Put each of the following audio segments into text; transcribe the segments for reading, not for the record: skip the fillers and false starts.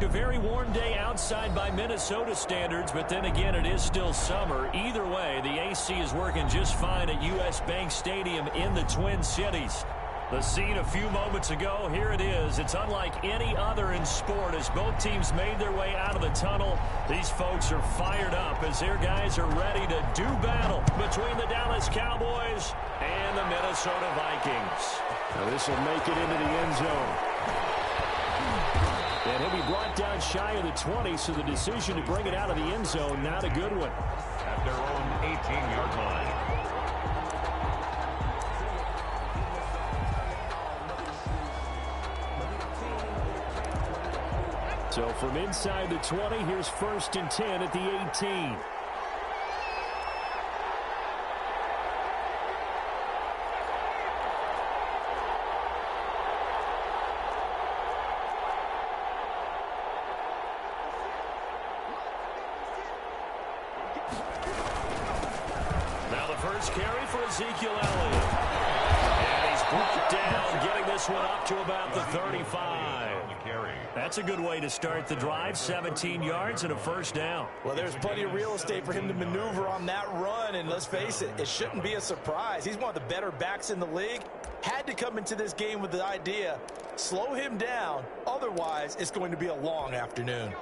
a very warm day outside by Minnesota standards, but then again, it is still summer. Either way, the AC is working just fine at U.S. Bank Stadium in the Twin Cities. The scene a few moments ago, here it is. It's unlike any other in sport as both teams made their way out of the tunnel. These folks are fired up as their guys are ready to do battle between the Dallas Cowboys and the Minnesota Vikings. Now this will make it into the end zone. And he'll be brought down shy of the 20, so the decision to bring it out of the end zone, not a good one. At their own 18-yard line. So from inside the 20, here's 1st and 10 at the 18. Now the first carry for Ezekiel Elliott. And he's brought down, getting this one up to about the 35. That's a good way to start the drive, 17 yards and a first down. Well, there's plenty of real estate for him to maneuver on that run, and let's face it, it shouldn't be a surprise. He's one of the better backs in the league. Had to come into this game with the idea, slow him down, otherwise it's going to be a long afternoon.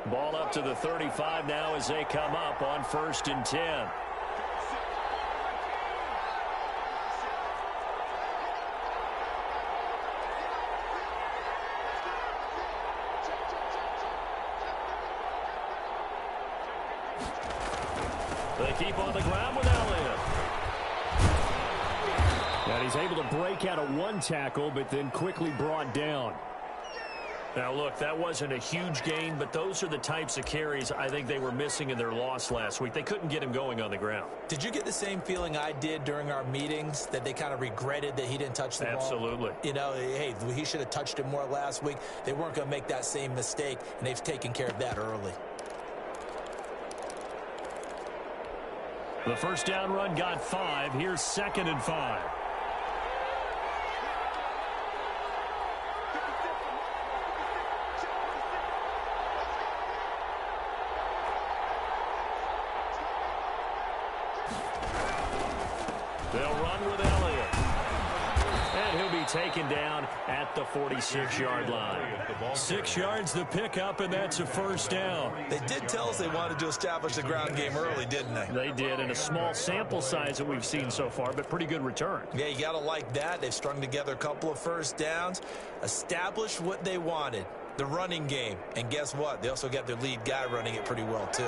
Ball up to the 35 now as they come up on 1st and 10. They keep on the ground with Elliott. And he's able to break out of one tackle, but then quickly brought down. Now, look, that wasn't a huge gain, but those are the types of carries I think they were missing in their loss last week. They couldn't get him going on the ground. Did you get the same feeling I did during our meetings, that they kind of regretted that he didn't touch the ball? Absolutely. You know, hey, he should have touched it more last week. They weren't going to make that same mistake, and they've taken care of that early. The first down run got 5. Here's 2nd and 5. They'll run with Elliott. And he'll be taken down at the 46-yard line. 6 yards the pickup, and that's a first down. They did tell us they wanted to establish the ground game early, didn't they? They did, in a small sample size that we've seen so far, but pretty good return. Yeah, you got to like that. They've strung together a couple of first downs, established what they wanted, the running game. And guess what? They also got their lead guy running it pretty well, too.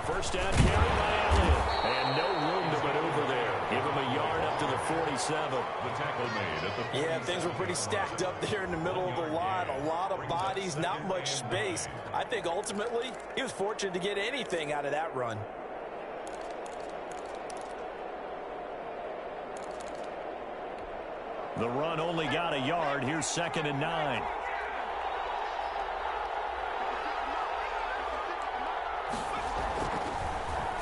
First down carry by Elliott. And no room to maneuver there. Give him a yard up to the 47. The tackle made at the Yeah, things were pretty stacked up there in the middle of the line. A lot of bodies, not much space. I think ultimately he was fortunate to get anything out of that run. The run only got a yard. Here's 2nd and 9.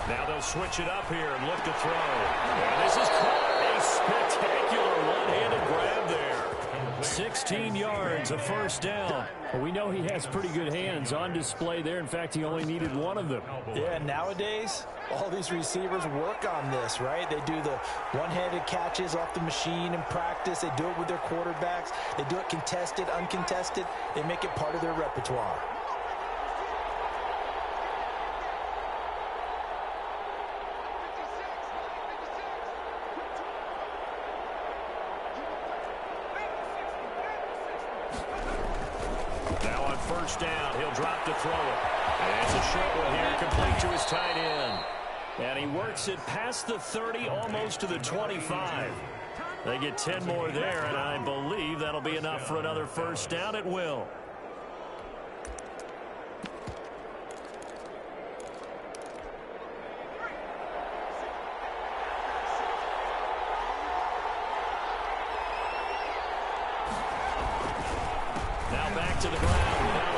Now they'll switch it up here and look to throw. And this is caught. A spectacular one-handed grab there. 16 yards, a first down. Well, we know he has pretty good hands on display there. In fact, he only needed one of them. Yeah, nowadays, all these receivers work on this, right? They do the one-handed catches off the machine in practice. They do it with their quarterbacks. They do it contested, uncontested. They make it part of their repertoire. Now on first down, he'll drop to throw it. And it's a short one here, complete to his tight end. And he works it past the 30, almost to the 25. They get 10 more there, and I believe that'll be enough for another first down. It will. Now back to the ground.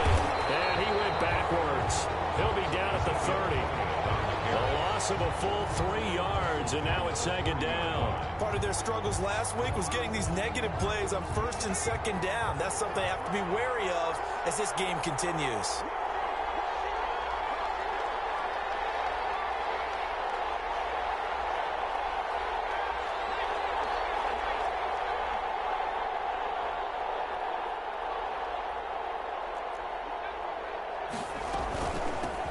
down at the 30. A loss of a full 3 yards, and now it's second down. Part of their struggles last week was getting these negative plays on first and second down. That's something they have to be wary of as this game continues.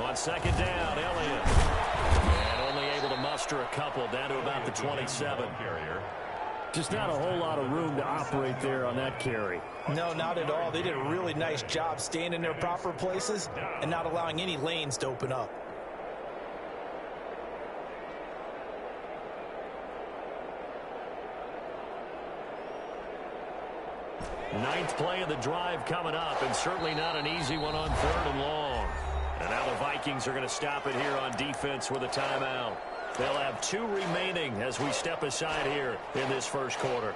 On second down, Elliott. And only able to muster a couple down to about the 27. Just not a whole lot of room to operate there on that carry. No, not at all. They did a really nice job staying in their proper places and not allowing any lanes to open up. Ninth play of the drive coming up, and certainly not an easy one on 3rd and long. And now the Vikings are going to stop it here on defense with a timeout. They'll have 2 remaining as we step aside here in this first quarter.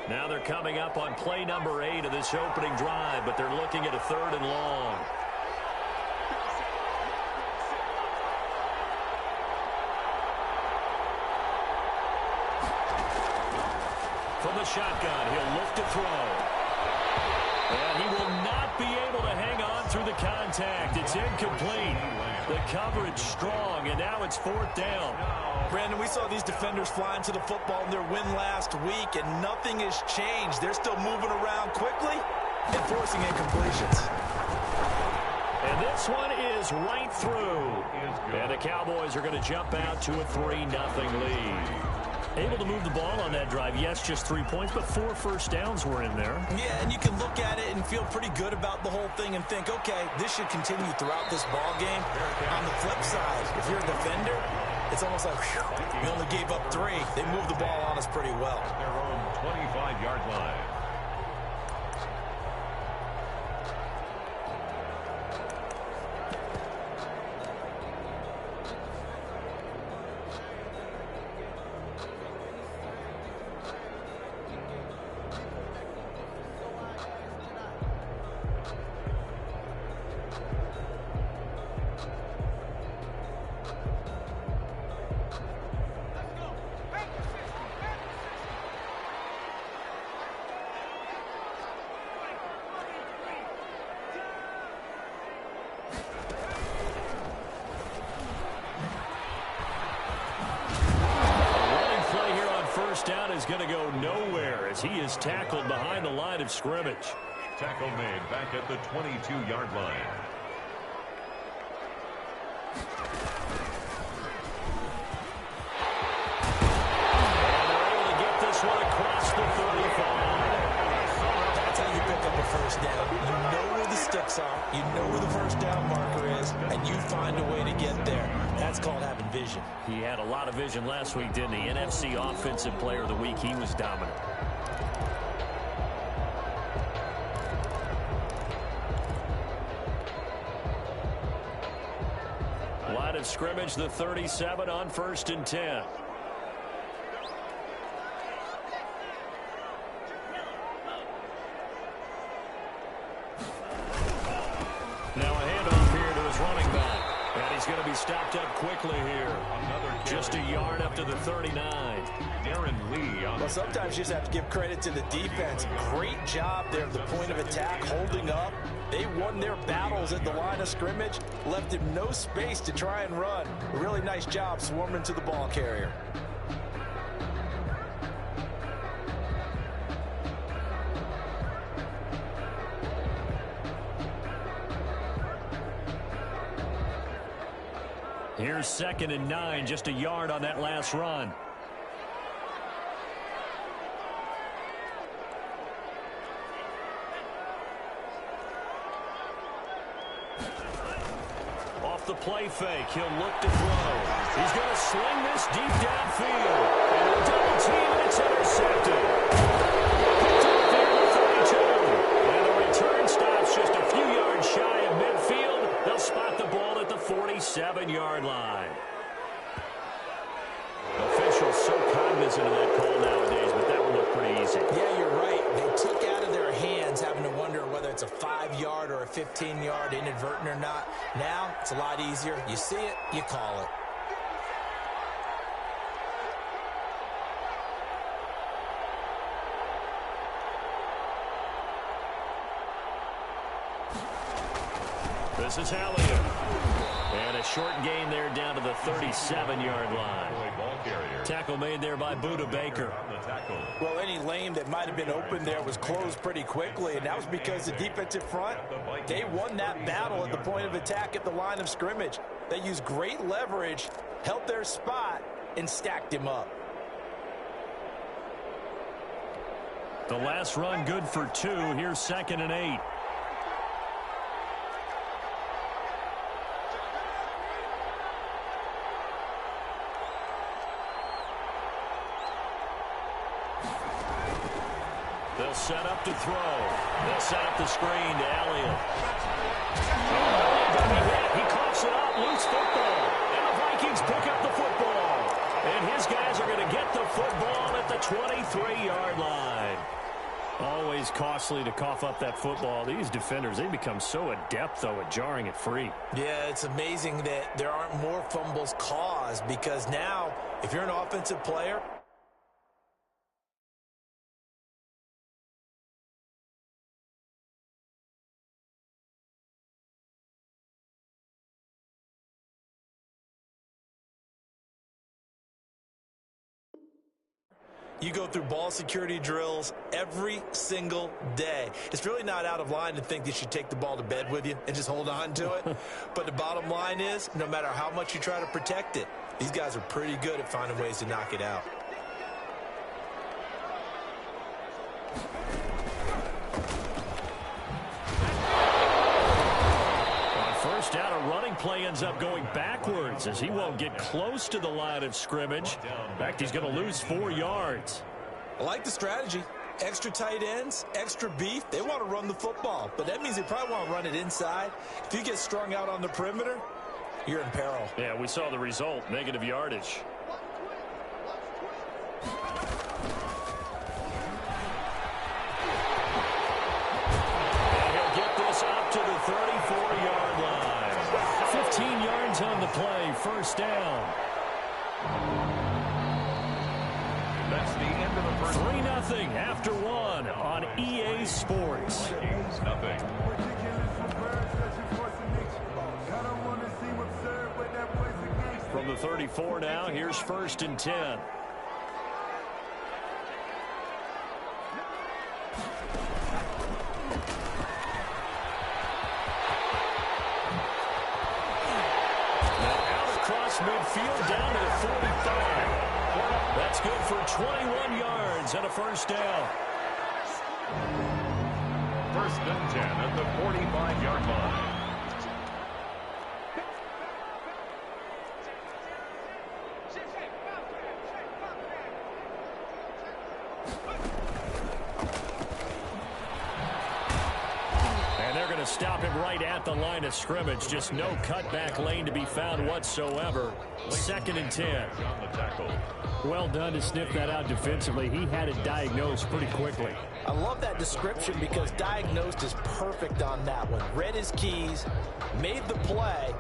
Now they're coming up on play number 8 of this opening drive, but they're looking at a 3rd and long. From the shotgun, he'll look to throw. And he will not be able to hang on through the contact. It's incomplete. The coverage strong, and now it's 4th down. Brandon, we saw these defenders flying to the football in their win last week, and nothing has changed. They're still moving around quickly and forcing incompletions. And this one is right through. And the Cowboys are going to jump out to a 3-0 lead. Able to move the ball on that drive. Yes, just 3 points, but 4 first downs were in there. Yeah, and you can look at it and feel pretty good about the whole thing and think, okay, this should continue throughout this ball game. On the flip side, if you're a defender, it's almost like, whew, we only gave up 3. They moved the ball on us pretty well. Their own 25-yard line. Down is going to go nowhere as he is tackled behind the line of scrimmage. Tackle made back at the 22-yard line. And they're able to get this one across the 35. That's how you pick up a first down. You know where the sticks are, you know where the first down marker is, and you find a way to get there. That's called having vision. He had a lot of vision last week, didn't he? NFC Offensive Player of the Week. He was dominant. Line of scrimmage, the 37 on 1st and 10. Now a handoff here to his running back. And he's going to be stopped up quickly here. Just a yard up to the 39. Darren Lee. Well, sometimes you just have to give credit to the defense. Great job there at the point of attack, holding up. They won their battles at the line of scrimmage, left him no space to try and run. A really nice job swarming to the ball carrier. Here's 2nd and 9, just a yard on that last run. Off the play fake, he'll look to throw. He's going to sling this deep downfield. And a double team, and it's intercepted. Picked up there at the 32. And the return stops just a few yards shy of midfield. They'll spot the ball at the 47-yard line. Officials so 20-yard or a 15-yard, inadvertent or not. Now, it's a lot easier. You see it, you call it. This is Hallian. And a short gain there down to the 37-yard line. Tackle made there by Buda Baker. Well, any lane that might have been open there was closed pretty quickly, and that was because the defensive front, they won that battle at the point of attack at the line of scrimmage. They used great leverage, held their spot, and stacked him up. The last run good for 2. Here's 2nd and 8. They'll set up to throw. They'll set up the screen to Elliott. He coughs it out, loose football. And the Vikings pick up the football. And his guys are going to get the football at the 23-yard line. Always costly to cough up that football. These defenders, they become so adept, though, at jarring it free. Yeah, it's amazing that there aren't more fumbles caused, because now, if you're an offensive player, you go through ball security drills every single day. It's really not out of line to think you should take the ball to bed with you and just hold on to it. But the bottom line is, no matter how much you try to protect it, these guys are pretty good at finding ways to knock it out. First down, a running play ends up going backwards as he won't get close to the line of scrimmage. In fact, he's going to lose 4 yards. I like the strategy. Extra tight ends, extra beef. They want to run the football, but that means they probably want to run it inside. If you get strung out on the perimeter, you're in peril. Yeah, we saw the result, negative yardage. Up to the 34-yard line. 15 yards on the play, first down. That's the end of the first. 3-0 after 1 on EA Sports. Nothing. From the 34 now, here's 1st and 10. Midfield down to the 45. That's good for 21 yards and a first down. 1st and 10 at the 45-yard line. Stop him right at the line of scrimmage. Just no cutback lane to be found whatsoever. 2nd and 10. Well done to sniff that out defensively. He had it diagnosed pretty quickly. I love that description because diagnosed is perfect on that one. Read his keys, made the play,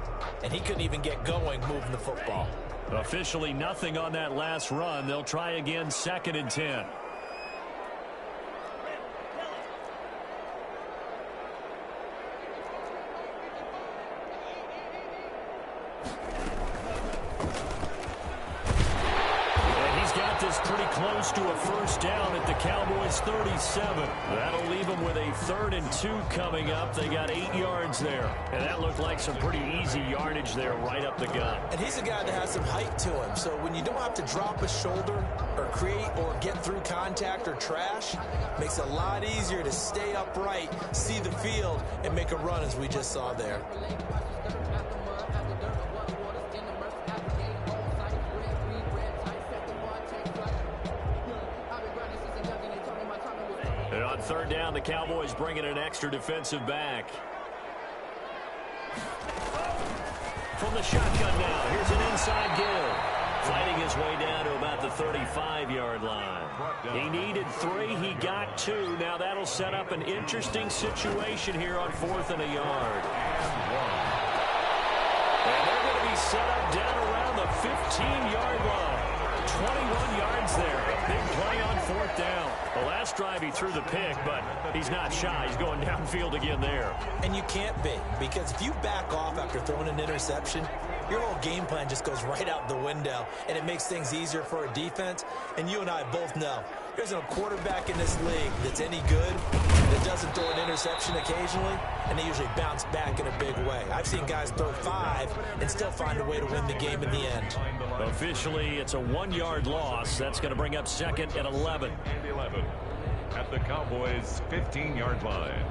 and he couldn't even get going moving the football. Officially nothing on that last run. They'll try again, 2nd and 10. Pretty close to a first down at the Cowboys' 37. That'll leave them with a 3rd and 2 coming up. They got 8 yards there. And that looked like some pretty easy yardage there right up the gut. And he's a guy that has some height to him. So when you don't have to drop a shoulder or create or get through contact or trash, makes it a lot easier to stay upright, see the field, and make a run as we just saw there. And on 3rd down, the Cowboys bring in an extra defensive back. From the shotgun now, here's an inside give. fighting his way down to about the 35-yard line. He needed 3. He got 2. Now that'll set up an interesting situation here on 4th and a yard. And they're going to be set up down around the 15-yard line. 21 yards there. Big play on 4th down. The last drive he threw the pick, but he's not shy. He's going downfield again there. And you can't be, because if you back off after throwing an interception, your whole game plan just goes right out the window, and it makes things easier for a defense. And you and I both know there's no quarterback in this league that's any good that doesn't throw an interception occasionally, and they usually bounce back in a big way. I've seen guys throw 5 and still find a way to win the game in the end. Officially, it's a 1-yard loss. That's going to bring up 2nd and 11. And 11 at the Cowboys' 15-yard line.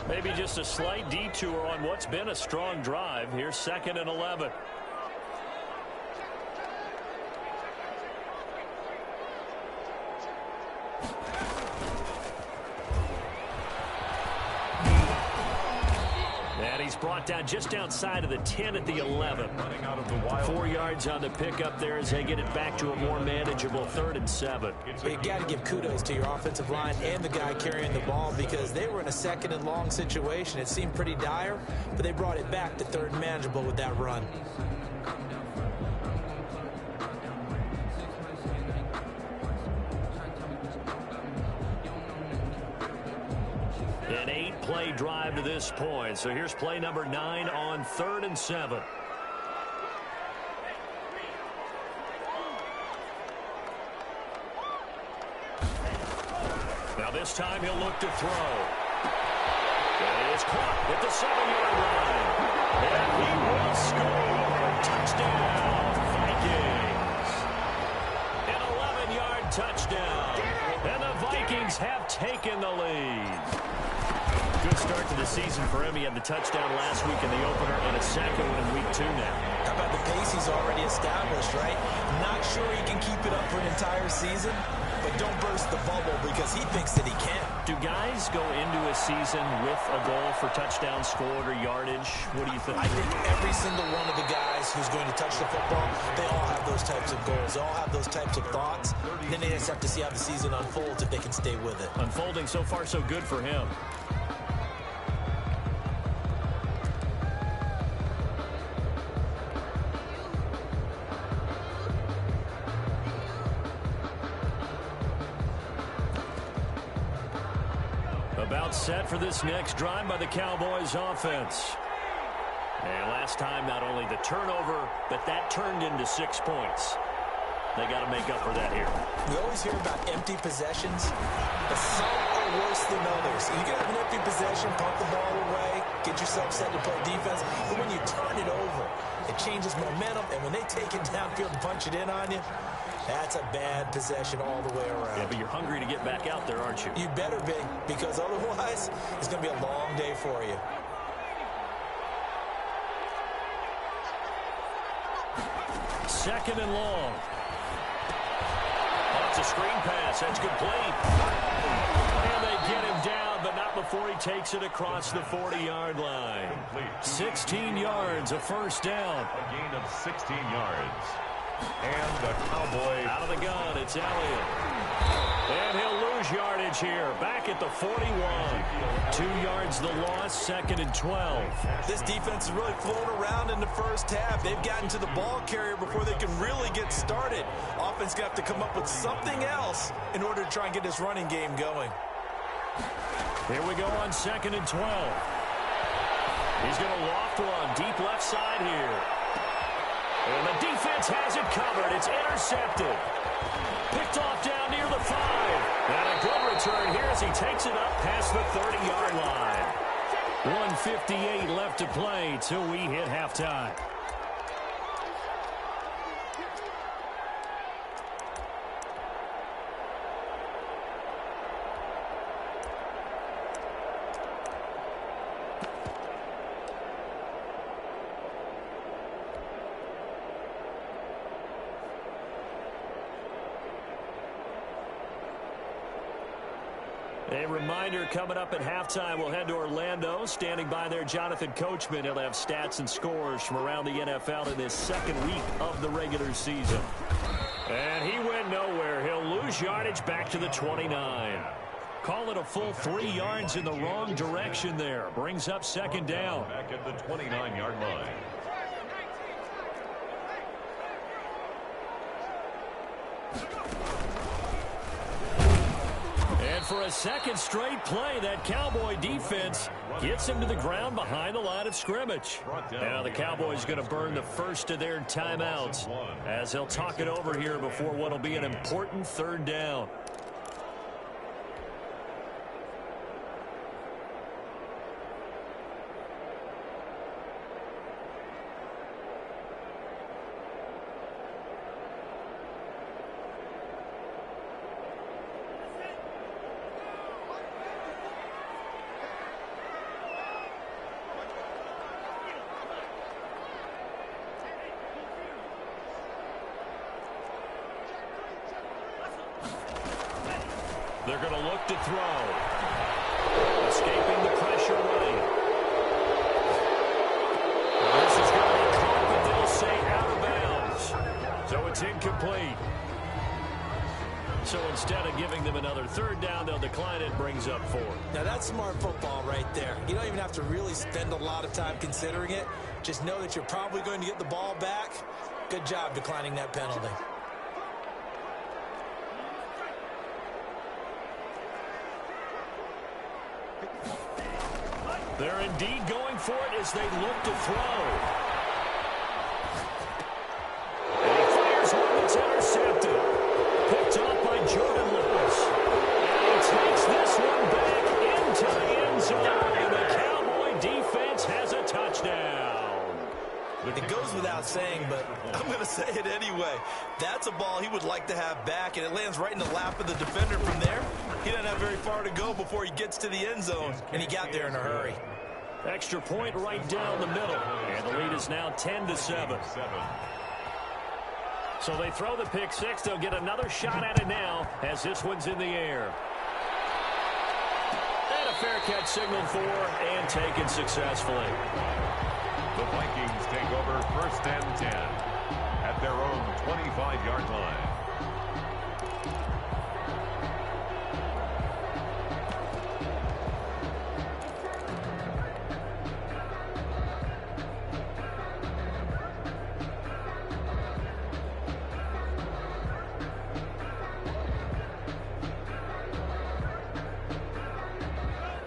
Maybe just a slight detour on what's been a strong drive. Here's 2nd and 11. And he's brought down just outside of the 10 at the 11. 4 yards on the pickup there as they get it back to a more manageable 3rd and 7. But you got to give kudos to your offensive line and the guy carrying the ball, because they were in a 2nd and long situation. It seemed pretty dire, but they brought it back to 3rd and manageable with that run. An 8-play drive to this point. So here's play number 9 on 3rd and 7. Now this time he'll look to throw. And it is caught at the 7-yard line. And he will score. Touchdown, Vikings. An 11-yard touchdown. And the Vikings have taken the lead. Good start to the season for him. He had the touchdown last week in the opener and a second one in week 2 now. How about the pace he's already established, right? Not sure he can keep it up for an entire season, but don't burst the bubble because he thinks that he can. Do guys go into a season with a goal for touchdown scored or yardage? What do you think? I think every single one of the guys who's going to touch the football, they all have those types of goals. They all have those types of thoughts. Then they just have to see how the season unfolds if they can stay with it. Unfolding so far so good for him. About set for this next drive by the Cowboys offense. And last time, not only the turnover, but that turned into 6 points. They got to make up for that here. We always hear about empty possessions, but some are worse than others. You can have an empty possession, pump the ball away, get yourself set to play defense, but when you turn it over, it changes momentum, and when they take it downfield and punch it in on you, that's a bad possession all the way around. Yeah, but you're hungry to get back out there, aren't you? You better be, because otherwise, it's going to be a long day for you. Second and long. That's a screen pass. That's complete. And they get him down, but not before he takes it across the 40-yard line. 16 yards, a first down. A gain of 16 yards. And the Cowboys out of the gun, it's Elliott. And he'll lose yardage here. Back at the 41. 2 yards the loss, 2nd and 12. This defense is really flown around in the first half. They've gotten to the ball carrier before they can really get started. Offense got to come up with something else in order to try and get this running game going. Here we go on 2nd and 12. He's going to loft one deep left side here. And the defense has it covered. It's intercepted. Picked off down near the 5. And a good return here as he takes it up past the 30-yard line. 1:58 left to play till we hit halftime. A reminder coming up at halftime, we'll head to Orlando. Standing by there, Jonathan Coachman. He'll have stats and scores from around the NFL in this second week of the regular season. And he went nowhere. He'll lose yardage back to the 29. Call it a full 3 yards in the wrong direction there. Brings up second down. Back at the 29-yard line. And for a second straight play, that Cowboy defense gets him to the ground behind the line of scrimmage. Now the Cowboys going to burn the first of their timeouts as he'll talk it over here before what will be an important third down. They're going to look to throw. Escaping the pressure right. This is going to be caught, but they'll say out of bounds. So it's incomplete. So instead of giving them another third down, they'll decline it. Brings up 4. Now that's smart football right there. You don't even have to really spend a lot of time considering it. Just know that you're probably going to get the ball back. Good job declining that penalty. They're indeed going for it as they look to throw. And he fires one that's intercepted. Picked off by Jordan Lewis. And he takes this one back into the end zone. And the Cowboy defense has a touchdown. It goes without saying, but I'm going to say it anyway. That's a ball he would like to have back, and it lands right in the lap of the defender from there. He doesn't have very far to go before he gets to the end zone, and he got there in a hurry. Extra point right down the middle, and the lead is now 10-7. So they throw the pick six. They'll get another shot at it now as this one's in the air. And a fair catch signaled for and taken successfully. The Vikings take over 1st and 10 at their own 25-yard line.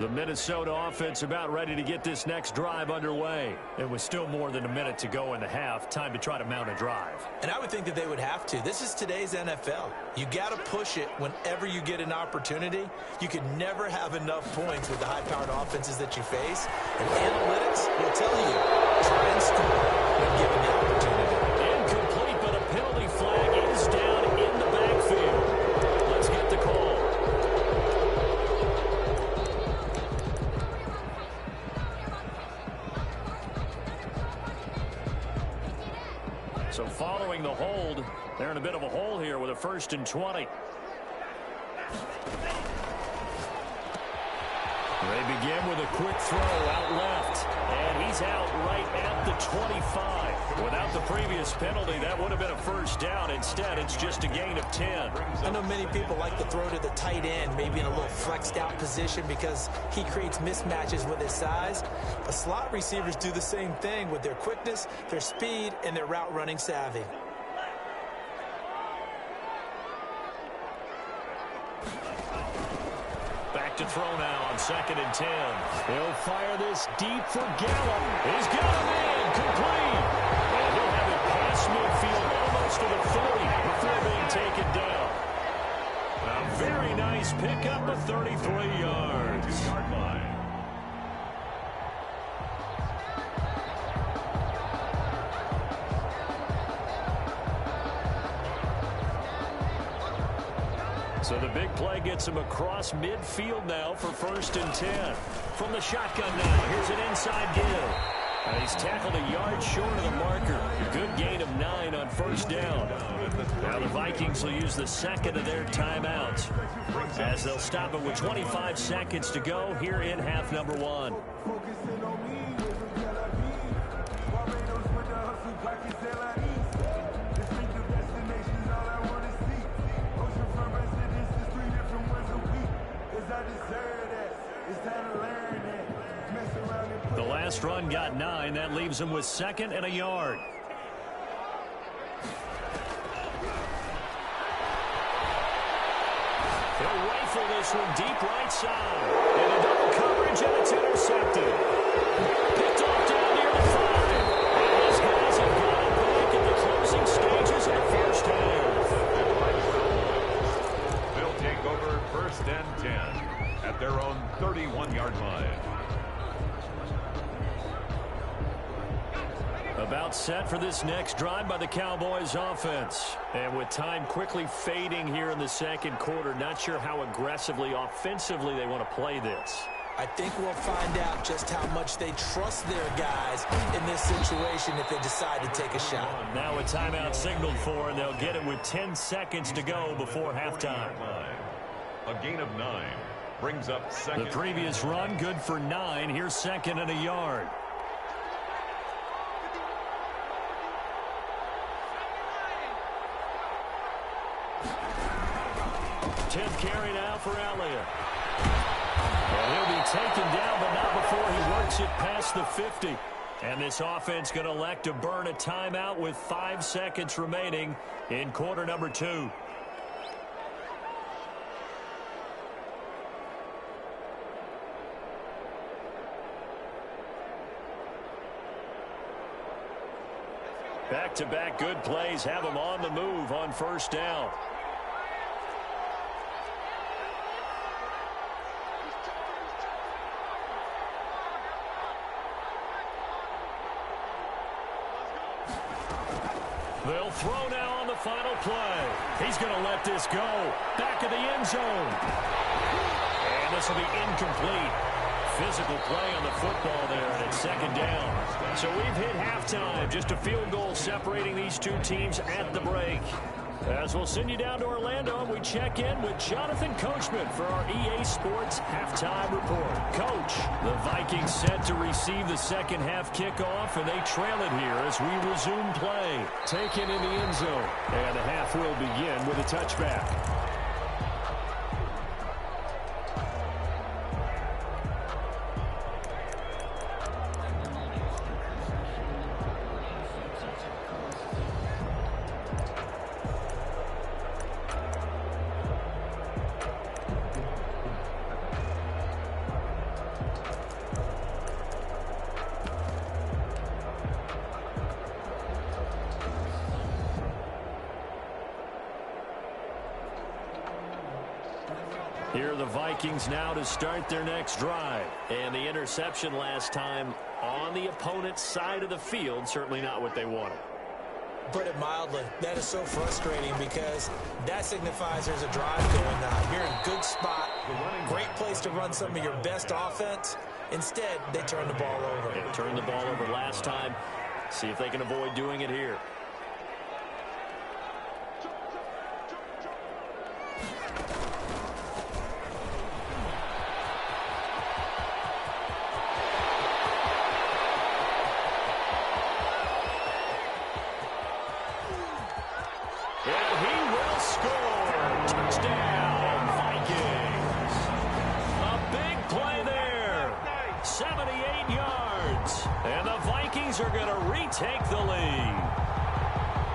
The Minnesota offense about ready to get this next drive underway. It was still more than a minute to go in the half. Time to try to mount a drive. And I would think that they would have to. This is today's NFL. You got to push it whenever you get an opportunity. You can never have enough points with the high-powered offenses that you face. And analytics will tell you, try and score when given the opportunity. Incomplete, but a penalty flag is down in the backfield. Let's get the call. So following the hold, they're in a bit of a hole here with a 1st and 20. They begin with a quick throw out left, and he's out right at the 25. Without the previous penalty, that would have been a 1st down. Instead, it's just a gain of 10. I know many people like to throw to the tight end, maybe in a little flexed out position because he creates mismatches with his size. But slot receivers do the same thing with their quickness, their speed, and their route running savvy. To throw now on 2nd and 10. He'll fire this deep for Gallup. He's got a man complete. And he'll have it past midfield almost to the 40 before being taken down. A very nice pickup of 33 yards. 2-yard line. So the big play gets him across midfield now for 1st and 10. From the shotgun now, here's an inside give. And he's tackled a yard short of the marker. A good gain of 9 on first down. Now the Vikings will use the second of their timeouts as they'll stop it with 25 seconds to go here in half number 1. The last run got 9. That leaves him with second and a yard. He'll rifle this one deep right side. And a double coverage, and it's intercepted. Picked off down near the 5. And these guys have got it back in the closing stages of the first half. They'll take over first and 10 at their own 31-yard line. About set for this next drive by the Cowboys offense. And with time quickly fading here in the second quarter, not sure how aggressively, offensively they want to play this. I think we'll find out just how much they trust their guys in this situation if they decide to take a shot. Now a timeout signaled for, and they'll get it with 10 seconds to go before halftime. A gain of 9 brings up second. The previous run good for 9. Here's second and a yard. 10th carry now for Elliott. And he'll be taken down, but not before he works it past the 50. And this offense going to elect to burn a timeout with 5 seconds remaining in quarter number 2. Back-to-back good plays have them on the move on first down. They'll throw now on the final play. He's going to let this go. Back of the end zone. And this will be incomplete. Physical play on the football there, and it's second down. So we've hit halftime. Just a field goal separating these two teams at the break. As we'll send you down to Orlando, we check in with Jonathan Coachman for our EA Sports Halftime Report. Coach, the Vikings set to receive the second half kickoff, and they trail it here as we resume play. Taken in the end zone, and the half will begin with a touchback. Here are the Vikings now to start their next drive. And the interception last time on the opponent's side of the field, certainly not what they wanted. Put it mildly, that is so frustrating because that signifies there's a drive going on. You're in a good spot, great place to run some of your best offense. Instead, they turn the ball over. They turned the ball over last time. See if they can avoid doing it here. Are going to retake the lead.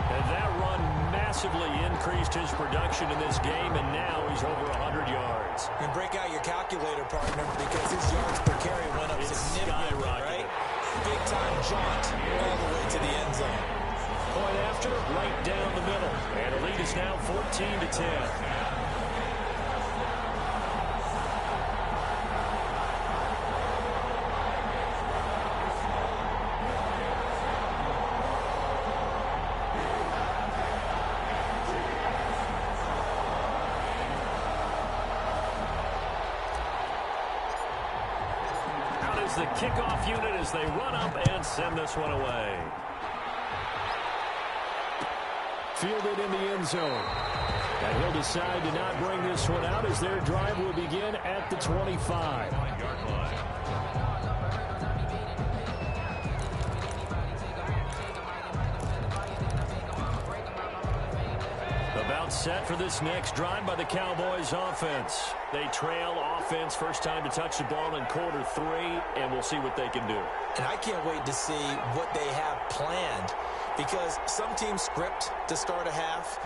And that run massively increased his production in this game, and now he's over 100 yards. And break out your calculator, partner, because his yards per carry went up significantly, right? Big-time jaunt all the way to the end zone. Point after, right down the middle. And the lead is now 14-10. is the kickoff unit as they run up and send this one away. Fielded in the end zone. And he'll decide to not bring this one out as their drive will begin at the 25. About set for this next drive by the Cowboys offense. They trail offense, first time to touch the ball in quarter 3, and we'll see what they can do. And I can't wait to see what they have planned, because some teams script to start a half.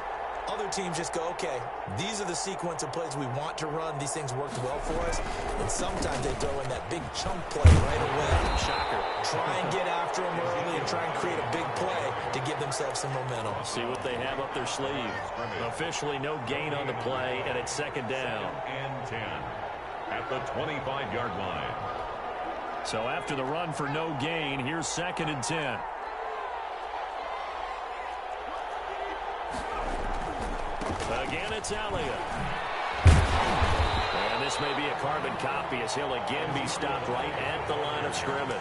Other teams just go, okay, these are the sequence of plays we want to run. These things worked well for us. And sometimes they throw in that big chunk play right away. Shocker. Try and get after them early and try and create a big play to give themselves some momentum. See what they have up their sleeve. Officially no gain on the play, and it's second down. And 10 at the 25-yard line. So after the run for no gain, here's second and 10. Again, it's Elliott. And this may be a carbon copy as he'll again be stopped right at the line of scrimmage.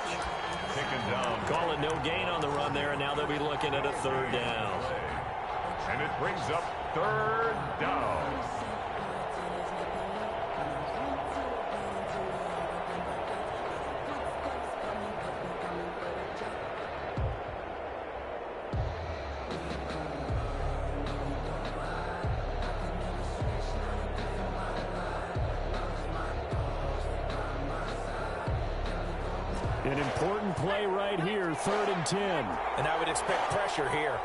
Taken down. Calling no gain on the run there, and now they'll be looking at a third down. And it brings up third down. An important play right here, third and 10. And I would expect pressure here.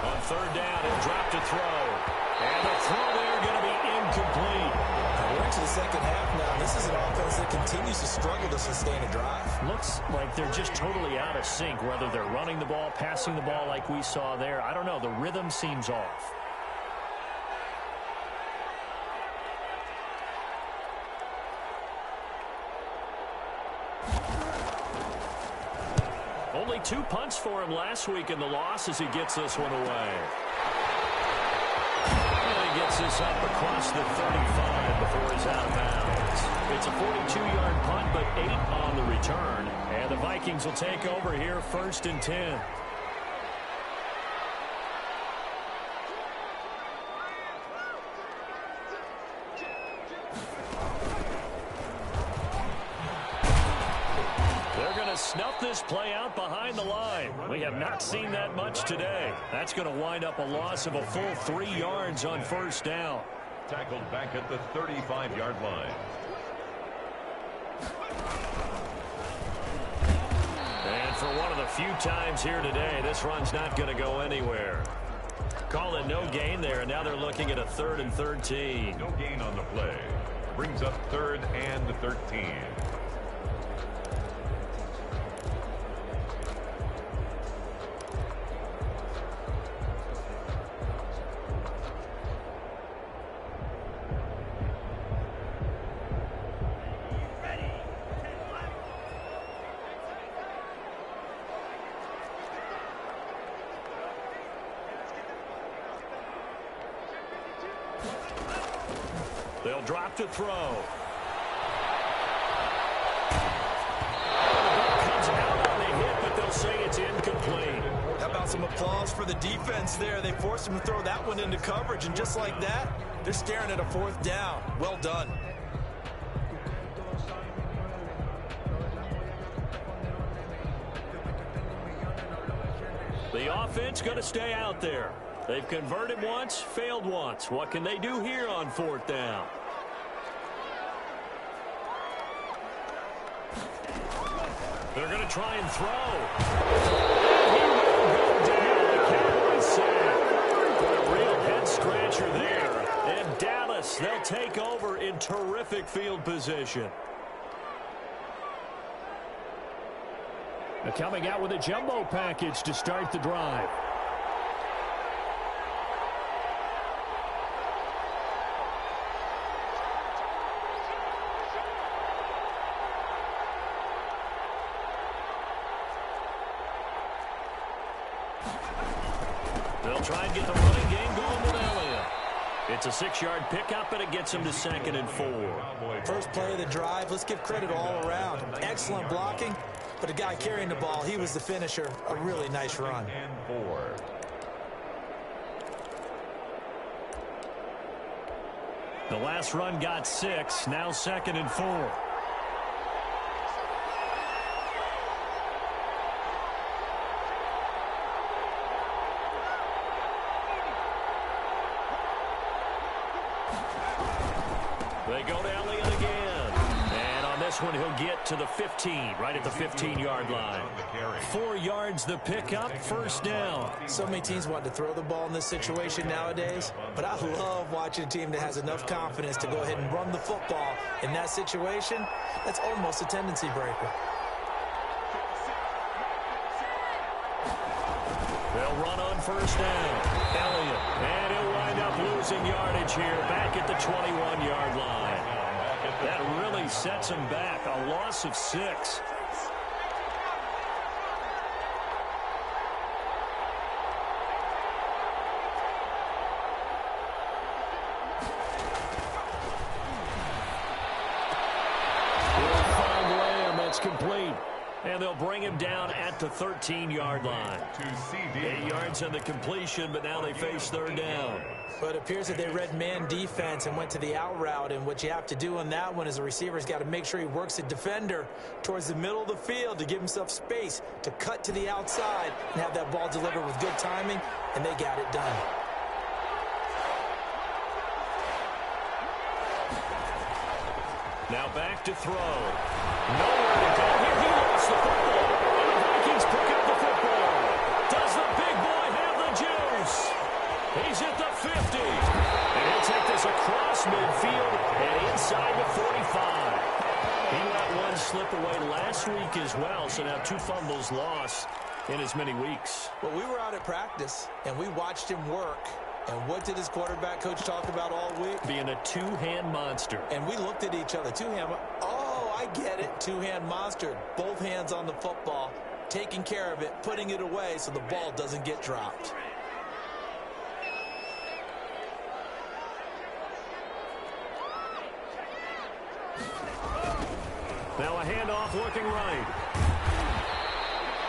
On third down, and dropped to throw. And the throw there going to be incomplete. We're into the second half now. This is an offense that continues to struggle to sustain a drive. Looks like they're just totally out of sync, whether they're running the ball, passing the ball like we saw there. I don't know. The rhythm seems off. Only 2 punts for him last week in the loss as he gets this one away. And he gets this up across the 35 before he's out of bounds. It's a 42-yard punt, but 8 on the return. And the Vikings will take over here, first and 10. Snuff this play out behind the line. We have not seen that much today. That's going to wind up a loss of a full 3 yards on first down. Tackled back at the 35-yard line. And for one of the few times here today, this run's not going to go anywhere. Call it no gain there, and now they're looking at a 3rd and 13. No gain on the play. Brings up 3rd and 13. They'll drop to throw. Comes out on the hit, but they'll say it's incomplete. How about some applause for the defense there? They forced him to throw that one into coverage, and just like that, they're staring at a 4th down. Well done. The offense going to stay out there. They've converted once, failed once. What can they do here on 4th down? They're going to try and throw. He will go down. The Cowboys sack. A real head-scratcher there. And Dallas, they'll take over in terrific field position. They're coming out with a jumbo package to start the drive. They'll try and get the running game going with Elliott. It's a 6-yard pickup, and it gets him to 2nd and 4. First play of the drive, let's give credit all around. Excellent blocking, but the guy carrying the ball, he was the finisher. A really nice run. And 4. The last run got 6, now 2nd and 4. They go to Elliott again. And on this one, he'll get to the 15, right at the 15-yard line. 4 yards the pickup, first down. So many teams want to throw the ball in this situation nowadays, but I love watching a team that has enough confidence to go ahead and run the football in that situation. That's almost a tendency breaker. They'll run on first down. Elliott, and he'll wind up losing yardage here back at the 21-yard line. That really sets him back, a loss of 6. Complete. And they'll bring him down at the 13-yard line. 8 yards on the completion, but now they face third down. But it appears that they read man defense and went to the out route, and what you have to do on that one is the receiver's got to make sure he works the defender towards the middle of the field to give himself space to cut to the outside and have that ball delivered with good timing, and they got it done. Now back to throw. Nowhere to go here. He lost the football. And the Vikings pick up the football. Does the big boy have the juice? He's at the 50. And he'll take this across midfield and inside the 45. He let one slip away last week as well, so now 2 fumbles lost in as many weeks. Well, we were out at practice, and we watched him work. And what did his quarterback coach talk about all week? Being a two-hand monster. And we looked at each other. Two-hand. Oh, I get it. Two-hand monster. Both hands on the football, taking care of it, putting it away so the ball doesn't get dropped. Now a handoff looking right.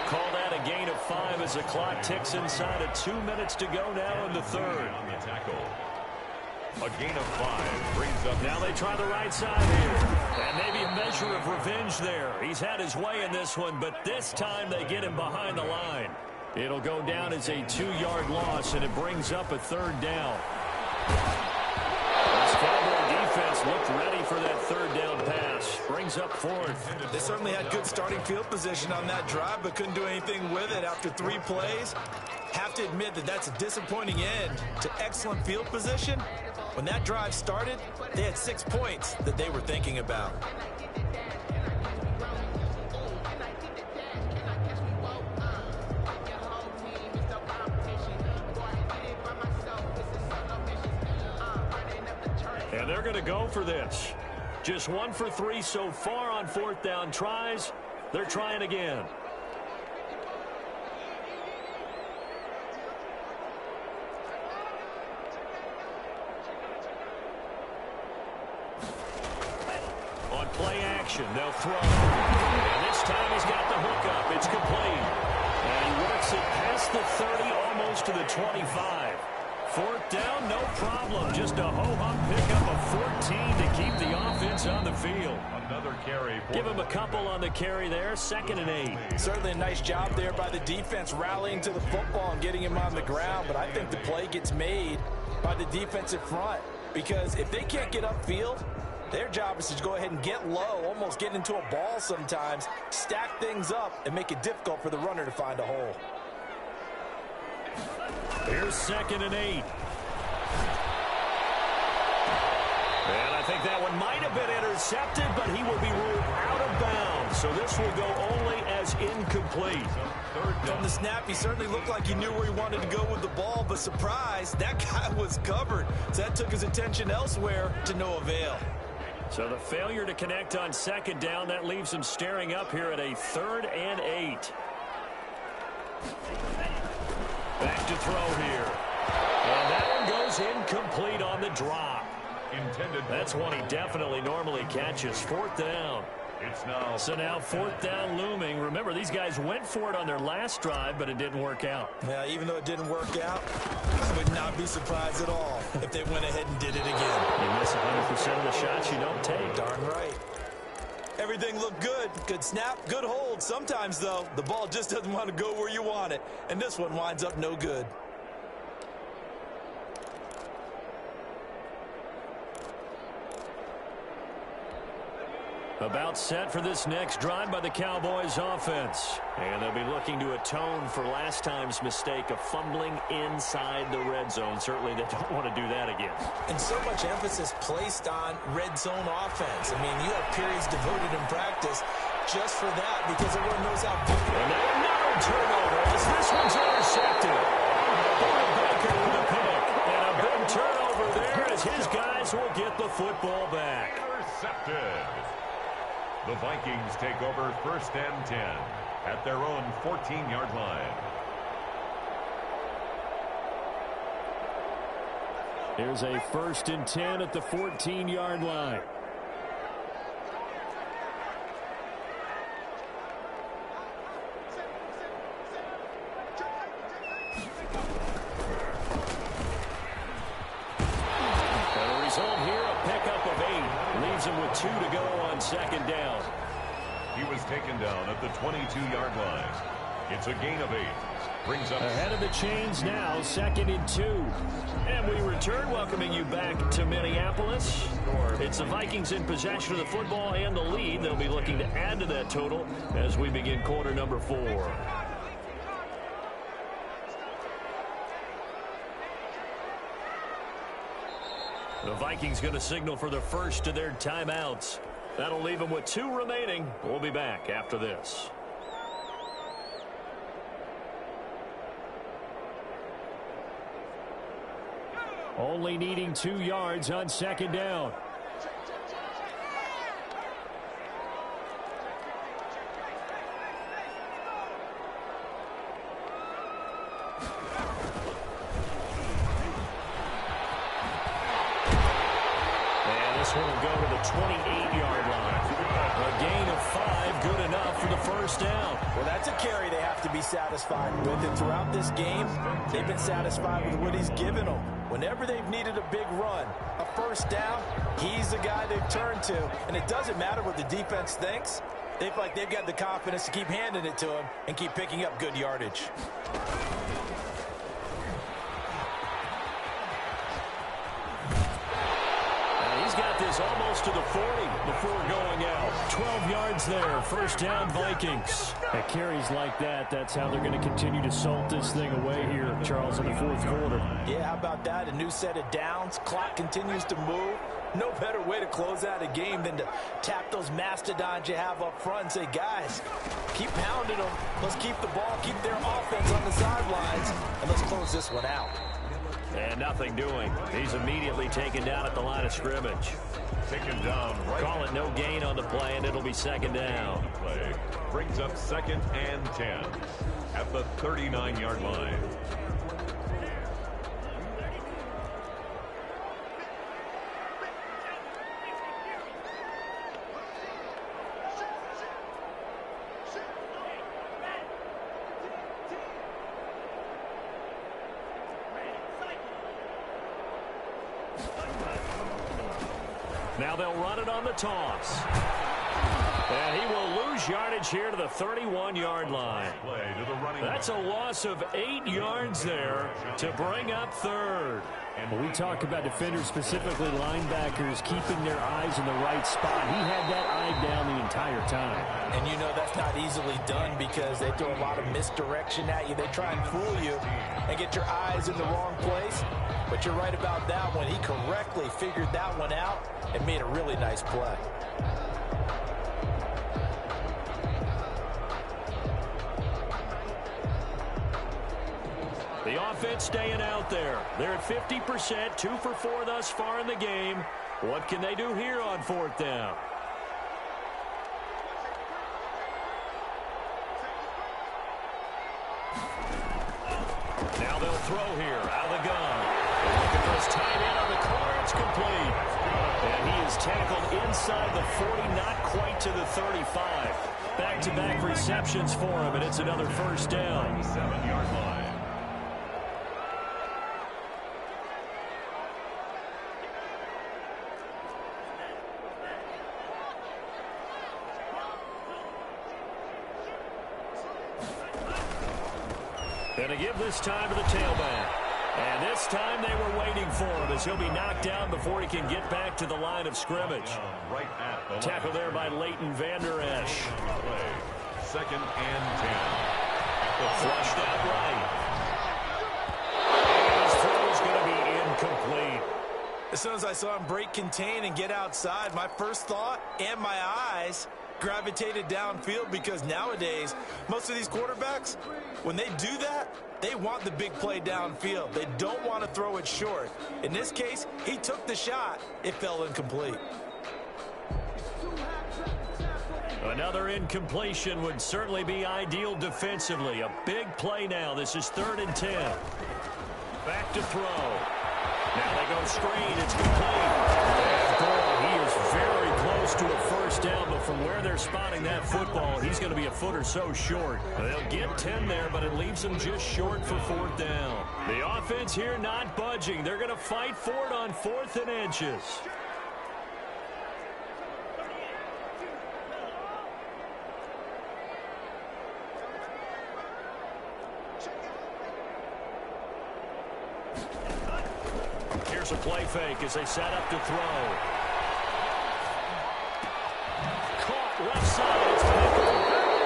Call that a gain of 5 as the clock ticks inside of 2 minutes to go now in the third. On the tackle. A gain of 5 brings up. Now they try the right side here. And maybe a measure of revenge there. He's had his way in this one, but this time they get him behind the line. It'll go down as a 2-yard loss, and it brings up a third down. This Cowboy defense looked ready for that third down pass. Brings up 4th. They certainly had good starting field position on that drive, but couldn't do anything with it after 3 plays. Have to admit that that's a disappointing end to excellent field position. When that drive started, they had 6 points that they were thinking about. And they're going to go for this. Just 1 for 3 so far on 4th down tries. They're trying again. On play action, they'll throw. And this time he's got the hook up. It's complete. And he works it past the 30, almost to the 25. 4th down, no problem. Just a ho-hum pickup of 14 to keep the offense on the field. Another carry. Give him a couple on the carry there. 2nd and 8. Certainly a nice job there by the defense rallying to the football and getting him on the ground. But I think the play gets made by the defensive front. Because if they can't get upfield, their job is to go ahead and get low, almost get into a ball sometimes, stack things up, and make it difficult for the runner to find a hole. Here's 2nd and 8. And I think that one might have been intercepted, but he will be ruled out of bounds. So this will go only as incomplete. From the snap, he certainly looked like he knew where he wanted to go with the ball, but surprise, that guy was covered. So that took his attention elsewhere to no avail. So the failure to connect on 2nd down, that leaves him staring up here at a 3rd and 8. Back to throw here. And that one goes is incomplete on the drop. That's one he definitely normally catches. Fourth down. So now fourth down looming. Remember, these guys went for it on their last drive, but it didn't work out. Yeah, even though it didn't work out, I would not be surprised at all if they went ahead and did it again. You miss 100% of the shots you don't take. Darn right. Everything looked good. Good snap, good hold. Sometimes, though, the ball just doesn't want to go where you want it. And this one winds up no good. About set for this next drive by the Cowboys offense. And they'll be looking to atone for last time's mistake of fumbling inside the red zone. Certainly they don't want to do that again. And so much emphasis placed on red zone offense. I mean, you have periods devoted in practice just for that because everyone knows how big. And now another turnover as this one's intercepted. Baker with a pick. And a big turnover there as his guys will get the football back. Intercepted. The Vikings take over first and 10 at their own 14-yard line. Here's a first and 10 at the 14-yard line. And the result here, a pickup of 8. Leaves him with 2 to go on second down. He was taken down at the 22-yard line. It's a gain of 8. Brings up ahead of the chains now, second and 2. And we return, welcoming you back to Minneapolis. It's the Vikings in possession of the football and the lead. They'll be looking to add to that total as we begin quarter number 4. The Vikings going to signal for the first of their timeouts. That'll leave them with 2 remaining. We'll be back after this. Only needing 2 yards on second down. And this one will go to the 28-yard line. A gain of 5, good enough for the first down. Well, that's a carry they have to be satisfied with. And throughout this game, they've been satisfied with what he's given them. Whenever they've needed a big run, a first down, he's the guy they've turned to. And it doesn't matter what the defense thinks. They feel like they've got the confidence to keep handing it to him and keep picking up good yardage. He's got this almost to the 40 before going out. 12 yards there. First down, Vikings. At carries like that, that's how they're going to continue to salt this thing away here, Charles, in the fourth quarter. Yeah, how about that? A new set of downs. Clock continues to move. No better way to close out a game than to tap those mastodons you have up front and say, guys, keep pounding them. Let's keep the ball, keep their offense on the sidelines, and let's close this one out. And nothing doing. He's immediately taken down at the line of scrimmage. taken down. Right. Call it no gain on the play, and it'll be second down. Play brings up 2nd and 10 at the 39-yard line. Now they'll run it on the toss. And he will lose yardage here to the 31-yard line. That's a loss of 8 yards there to bring up third. And we talk about defenders, specifically linebackers, keeping their eyes in the right spot. He had that eye down the entire time. And you know that's not easily done because they throw a lot of misdirection at you. They try and fool you and get your eyes in the wrong place. But you're right about that one. He correctly figured that one out and made a really nice play. The offense staying out there. They're at 50%, 2 for 4 thus far in the game. What can they do here on 4th down? Now they'll throw here out of the gun. Looking for his tight end on the corner. It's complete. And he is tackled inside the 40, not quite to the 35. Back-to-back receptions for him, and it's another first down. 7-yard line. And to give this time to the tailback. And this time they were waiting for him as he'll be knocked down before he can get back to the line of scrimmage. Right at the Tackle there by Leighton Vander Esch. Second and 10. Flushed out right. And his throw is going to be incomplete. As soon as I saw him break contain and get outside, my first thought and my eyes gravitated downfield, because nowadays, most of these quarterbacks, when they do that, they want the big play downfield. They don't want to throw it short. In this case, he took the shot. It fell incomplete. Another incompletion would certainly be ideal defensively. A big play now. This is 3rd and 10. Back to throw. Now they go screen. It's complete. And boy, he is very close to a first down, but from where they're spotting that football, he's going to be a foot or so short. They'll get 10 there, but it leaves them just short for 4th down. The offense here not budging. They're going to fight for it on 4th and inches. Here's a play fake as they set up to throw. Caught left side. It's Pickle.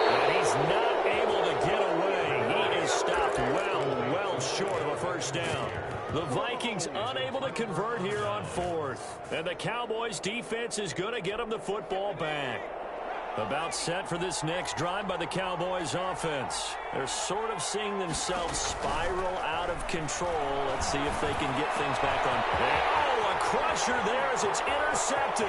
And he's not able to get away. He is stopped well short of a first down. The Vikings unable to convert here on 4th. And the Cowboys defense is going to get them the football back. About set for this next drive by the Cowboys offense. They're sort of seeing themselves spiral out of control. Let's see if they can get things back on. Oh, a crusher there as it's intercepted.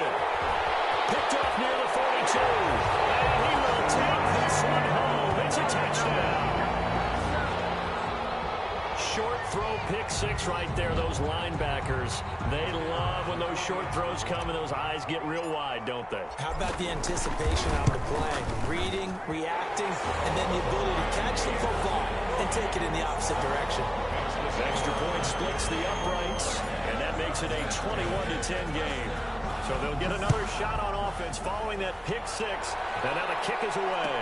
Picked off near the 42. And he will take this one home. It's a touchdown. Short throw, pick six right there. Those linebackers, they love when those short throws come and those eyes get real wide, don't they? How about the anticipation on the play? Reading, reacting, and then the ability to catch the football and take it in the opposite direction. Extra point splits the uprights, and that makes it a 21-10 game. So they'll get another shot on offense following that pick six. And now the kick is away.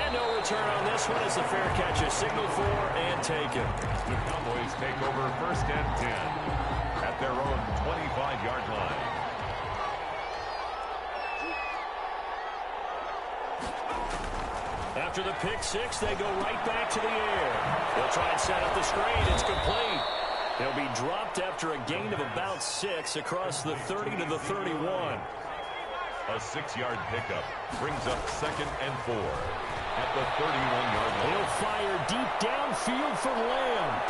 And no return on this one as the fair catch is signaled for and taken. The Cowboys take over 1st and 10 at their own 25-yard line. After the pick six, they go right back to the air. They'll try and set up the screen. It's complete. They'll be dropped after a gain of about 6 across the 30 to the 31. A 6-yard pickup brings up 2nd and 4 at the 31-yard line. He'll fire deep downfield for Lamb.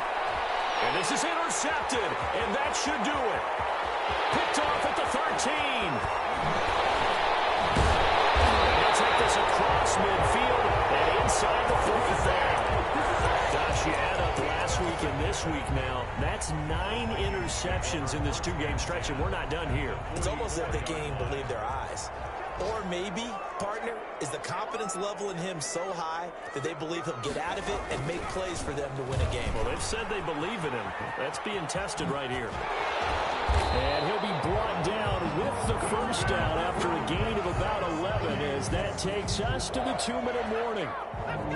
And this is intercepted, and that should do it. Picked off at the 13. He'll take this across midfield and inside the 4th down. Gosh, you add up last week and this week now. That's 9 interceptions in this 2-game stretch, and we're not done here. It's almost as if they can't even believe their eyes. Or maybe, partner, is the confidence level in him so high that they believe he'll get out of it and make plays for them to win a game. Well, they've said they believe in him. That's being tested right here. And he'll be brought down with the first down after a gain of about 11 as that takes us to the 2-minute warning.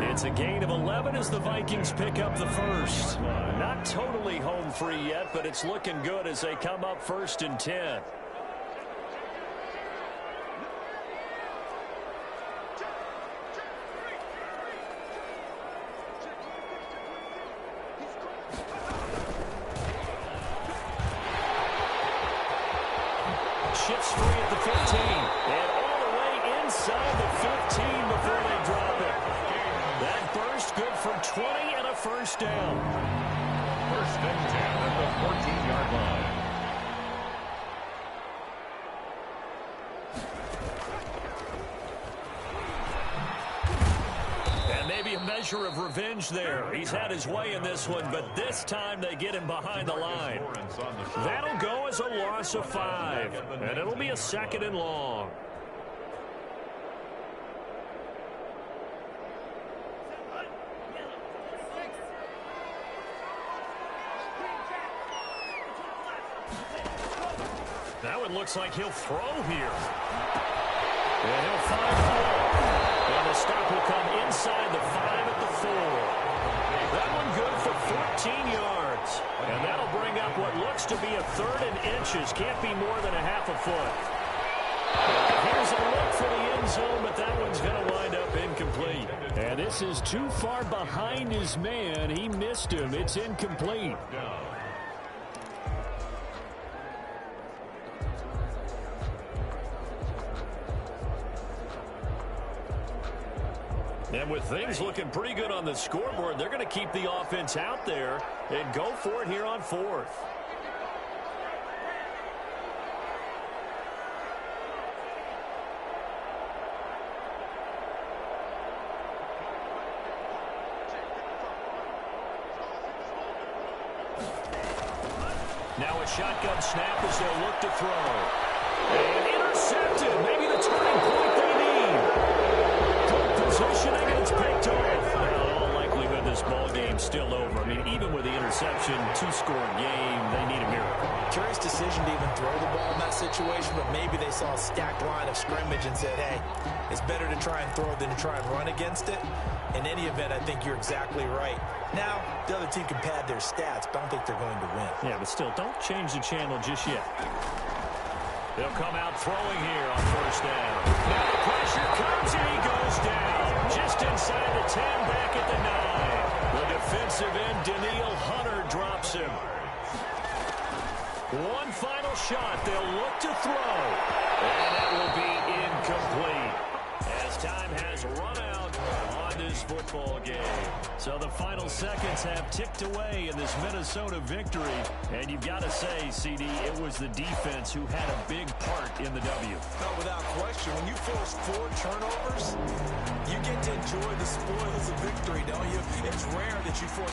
It's a gain of 11 as the Vikings pick up the first. Not totally home free yet, but it's looking good as they come up 1st and 10. Shifts free at the 15, and all the way inside the 15 before they drop it. That burst good for 20 and a first down. 1st and 10 at the 14-yard line. pressure of revenge there. He's had his way in this one, but this time they get him behind the line. That'll go as a loss of 5, and it'll be a 2nd and long. Now it looks like he'll throw here. And he'll find Floyd. And the stop will come inside the 5 at the 4. That one good for 14 yards. And that'll bring up what looks to be a 3rd and inches. Can't be more than a half a foot. Here's a look for the end zone, but that one's going to wind up incomplete. And this is too far behind his man. He missed him. It's incomplete. And with things looking pretty good on the scoreboard, they're going to keep the offense out there and go for it here on 4th. Now a shotgun snap as they'll look to throw. And intercepted. Maybe the turning point they need. Positioning, and it's picked off. Well, in all likelihood, this ball game's still over. I mean, even with the interception, 2-score game, they need a miracle. Curious decision to even throw the ball in that situation, but maybe they saw a stacked line of scrimmage and said, hey, it's better to try and throw than to try and run against it. In any event, I think you're exactly right. Now, the other team can pad their stats, but I don't think they're going to win. Yeah, but still, don't change the channel just yet. They'll come out throwing here on 1st down. Now the pressure comes and he goes down. Just inside the 10, back at the 9. The defensive end, Daniil Hunter, drops him. One final shot. They'll look to throw. And that will be incomplete. As time has run out on this football game. So the final seconds have ticked away in this Minnesota victory. And you've got to say, CD, it was the defense who had a big part in the W. No, without question. When you force 4 turnovers, you get to enjoy the spoils of victory, don't you? It's rare that you force